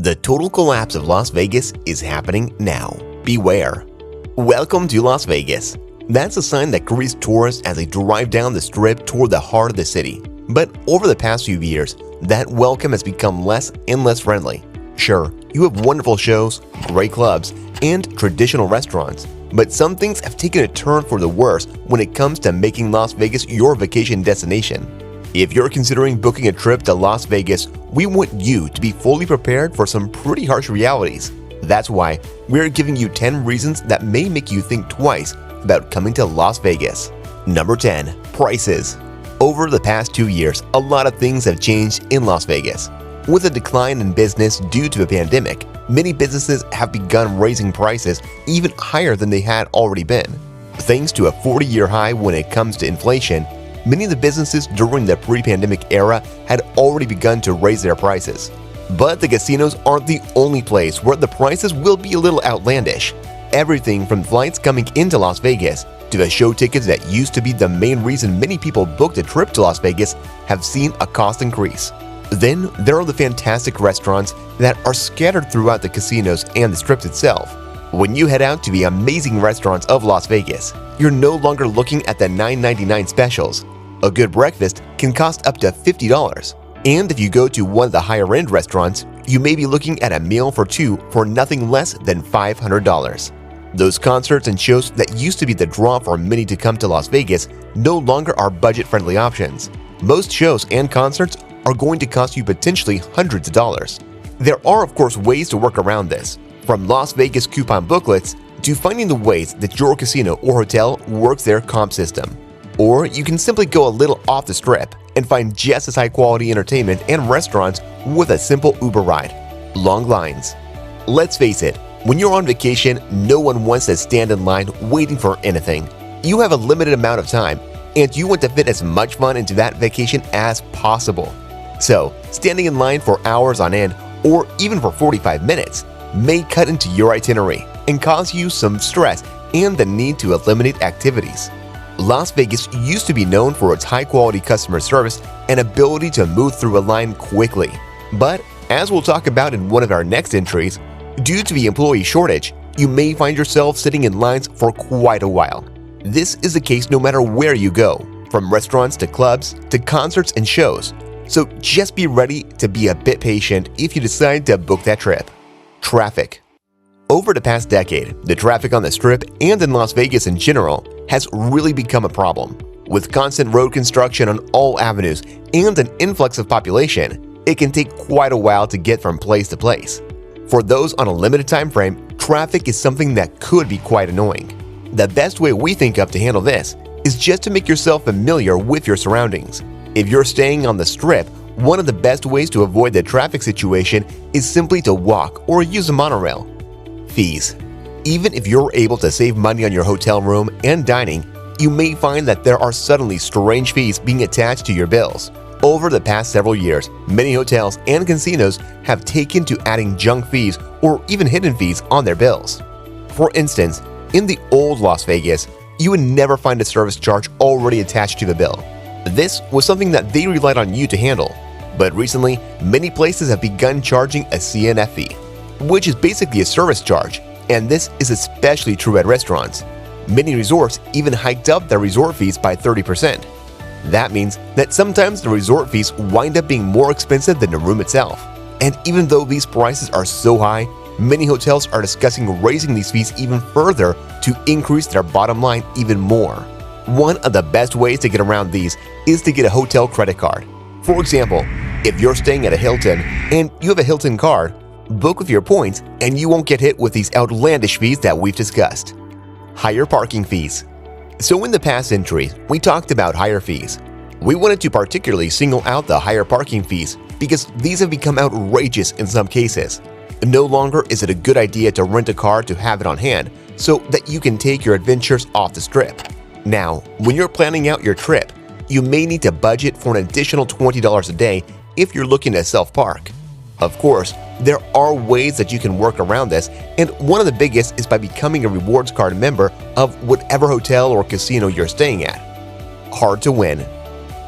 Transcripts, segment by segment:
The total collapse of Las Vegas is happening now. Beware. Welcome to Las Vegas. That's a sign that greets tourists as they drive down the strip toward the heart of the city. But over the past few years, that welcome has become less and less friendly. Sure, you have wonderful shows, great clubs, and traditional restaurants, but some things have taken a turn for the worse when it comes to making Las Vegas your vacation destination. If you're considering booking a trip to Las Vegas, we want you to be fully prepared for some pretty harsh realities. That's why we're giving you 10 reasons that may make you think twice about coming to Las Vegas. Number 10. Prices. Over the past 2 years, a lot of things have changed in Las Vegas. With a decline in business due to a pandemic, many businesses have begun raising prices even higher than they had already been. Thanks to a 40-year high when it comes to inflation, many of the businesses during the pre-pandemic era had already begun to raise their prices. But the casinos aren't the only place where the prices will be a little outlandish. Everything from flights coming into Las Vegas to the show tickets that used to be the main reason many people booked a trip to Las Vegas have seen a cost increase. Then there are the fantastic restaurants that are scattered throughout the casinos and the strips itself. When you head out to the amazing restaurants of Las Vegas, you're no longer looking at the $9.99 specials. A good breakfast can cost up to $50. And if you go to one of the higher-end restaurants, you may be looking at a meal for two for nothing less than $500. Those concerts and shows that used to be the draw for many to come to Las Vegas no longer are budget-friendly options. Most shows and concerts are going to cost you potentially hundreds of dollars. There are, of course, ways to work around this, from Las Vegas coupon booklets to finding the ways that your casino or hotel works their comp system. Or you can simply go a little off the strip and find just as high-quality entertainment and restaurants with a simple Uber ride. Long lines. Let's face it, when you're on vacation, no one wants to stand in line waiting for anything. You have a limited amount of time, and you want to fit as much fun into that vacation as possible. So, standing in line for hours on end, or even for 45 minutes, may cut into your itinerary and cause you some stress and the need to eliminate activities. Las Vegas used to be known for its high-quality customer service and ability to move through a line quickly. But, as we'll talk about in one of our next entries, due to the employee shortage, you may find yourself sitting in lines for quite a while. This is the case no matter where you go, from restaurants to clubs to concerts and shows. So just be ready to be a bit patient if you decide to book that trip. Traffic. Over the past decade, the traffic on the Strip and in Las Vegas in general has really become a problem. With constant road construction on all avenues and an influx of population, it can take quite a while to get from place to place. For those on a limited time frame, traffic is something that could be quite annoying. The best way we think of to handle this is just to make yourself familiar with your surroundings. If you're staying on the Strip, one of the best ways to avoid the traffic situation is simply to walk or use a monorail. Fees. Even if you're able to save money on your hotel room and dining, you may find that there are suddenly strange fees being attached to your bills. Over the past several years, many hotels and casinos have taken to adding junk fees or even hidden fees on their bills. For instance, in the old Las Vegas, you would never find a service charge already attached to the bill. This was something that they relied on you to handle. But recently, many places have begun charging a CNF fee, which is basically a service charge, and this is especially true at restaurants. Many resorts even hiked up their resort fees by 30%. That means that sometimes the resort fees wind up being more expensive than the room itself. And even though these prices are so high, many hotels are discussing raising these fees even further to increase their bottom line even more. One of the best ways to get around these is to get a hotel credit card. For example, if you're staying at a Hilton and you have a Hilton card, book with your points and you won't get hit with these outlandish fees that we've discussed. Higher parking fees. So in the past entries, we talked about higher fees. We wanted to particularly single out the higher parking fees because these have become outrageous in some cases. No longer is it a good idea to rent a car to have it on hand so that you can take your adventures off the Strip. Now, when you're planning out your trip, you may need to budget for an additional $20 a day if you're looking to self-park. Of course, there are ways that you can work around this, and one of the biggest is by becoming a rewards card member of whatever hotel or casino you're staying at. Hard to win.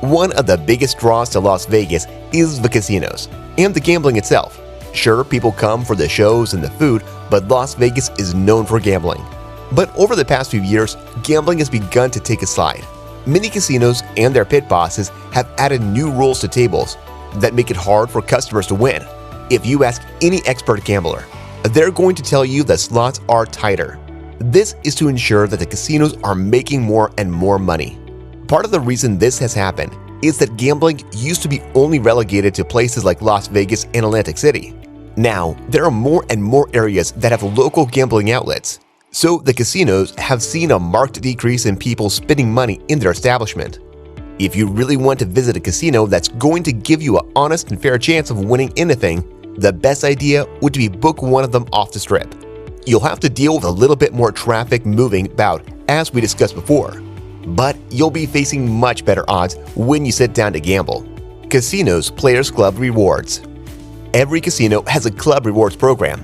One of the biggest draws to Las Vegas is the casinos and the gambling itself. Sure, people come for the shows and the food, but Las Vegas is known for gambling. But over the past few years, gambling has begun to take a slide. Many casinos and their pit bosses have added new rules to tables that make it hard for customers to win. If you ask any expert gambler, they're going to tell you that slots are tighter. This is to ensure that the casinos are making more and more money. Part of the reason this has happened is that gambling used to be only relegated to places like Las Vegas and Atlantic City. Now, there are more and more areas that have local gambling outlets, so the casinos have seen a marked decrease in people spending money in their establishment. If you really want to visit a casino that's going to give you an honest and fair chance of winning anything, the best idea would be book one of them off the strip. You'll have to deal with a little bit more traffic moving about, as we discussed before, but you'll be facing much better odds when you sit down to gamble. Casinos Players Club Rewards. Every casino has a club rewards program.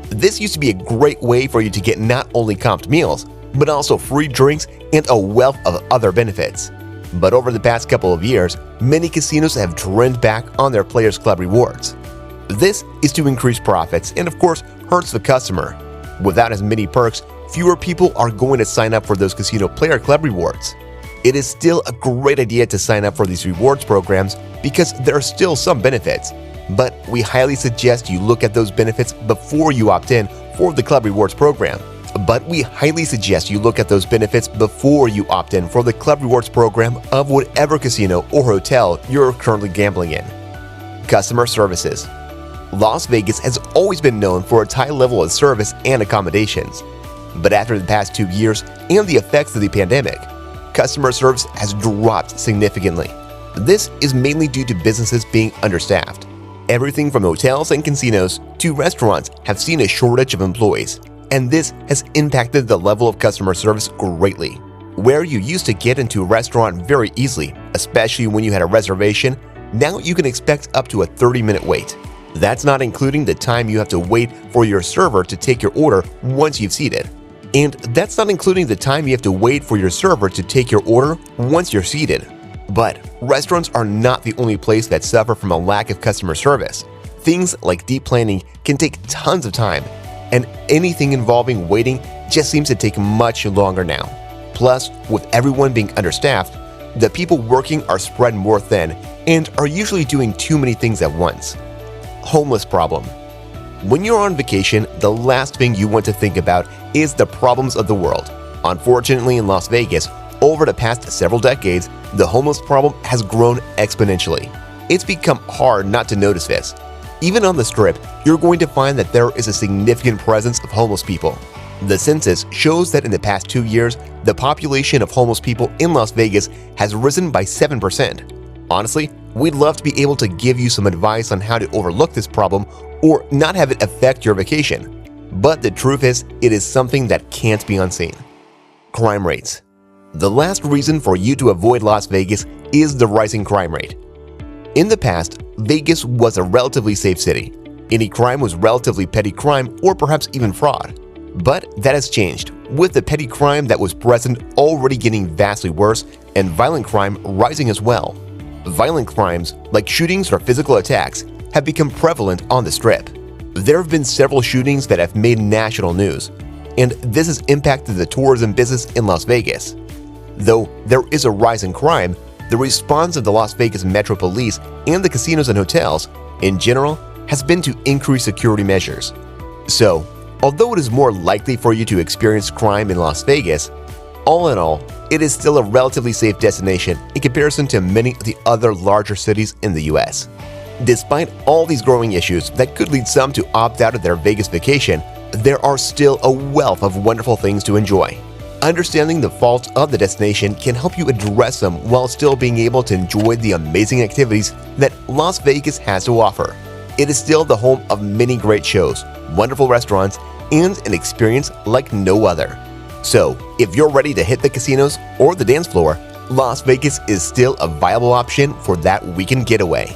This used to be a great way for you to get not only comped meals, but also free drinks and a wealth of other benefits. But over the past couple of years, many casinos have trimmed back on their Players Club rewards. This is to increase profits and of course hurts the customer. Without as many perks, fewer people are going to sign up for those casino Player Club rewards. It is still a great idea to sign up for these rewards programs because there are still some benefits. But we highly suggest you look at those benefits before you opt in for the Club Rewards program. Of whatever casino or hotel you're currently gambling in. Customer services. Las Vegas has always been known for its high level of service and accommodations. But after the past 2 years and the effects of the pandemic, customer service has dropped significantly. This is mainly due to businesses being understaffed. Everything from hotels and casinos to restaurants have seen a shortage of employees, and this has impacted the level of customer service greatly. Where you used to get into a restaurant very easily, especially when you had a reservation, now you can expect up to a 30-minute wait. That's not including the time you have to wait for your server to take your order once you've seated. And that's not including the time you have to wait for your server to take your order once you're seated. But restaurants are not the only place that suffer from a lack of customer service. Things like deep planning can take tons of time, and anything involving waiting just seems to take much longer now. Plus, with everyone being understaffed, the people working are spread more thin and are usually doing too many things at once. Homeless problem. When you're on vacation, the last thing you want to think about is the problems of the world. Unfortunately, in Las Vegas, over the past several decades, the homeless problem has grown exponentially. It's become hard not to notice this. Even on the Strip, you're going to find that there is a significant presence of homeless people. The census shows that in the past 2 years, the population of homeless people in Las Vegas has risen by 7%. Honestly, we'd love to be able to give you some advice on how to overlook this problem or not have it affect your vacation. But the truth is, it is something that can't be unseen. Crime rates. The last reason for you to avoid Las Vegas is the rising crime rate. In the past, Vegas was a relatively safe city. Any crime was relatively petty crime or perhaps even fraud. But that has changed, with the petty crime that was present already getting vastly worse and violent crime rising as well. Violent crimes, like shootings or physical attacks, have become prevalent on the Strip. There have been several shootings that have made national news, and this has impacted the tourism business in Las Vegas. Though there is a rise in crime, the response of the Las Vegas Metro Police and the casinos and hotels, in general, has been to increase security measures. So, although it is more likely for you to experience crime in Las Vegas, all in all, it is still a relatively safe destination in comparison to many of the other larger cities in the US. Despite all these growing issues that could lead some to opt out of their Vegas vacation, there are still a wealth of wonderful things to enjoy. Understanding the faults of the destination can help you address them while still being able to enjoy the amazing activities that Las Vegas has to offer. It is still the home of many great shows, wonderful restaurants, and an experience like no other. So, if you're ready to hit the casinos or the dance floor, Las Vegas is still a viable option for that weekend getaway.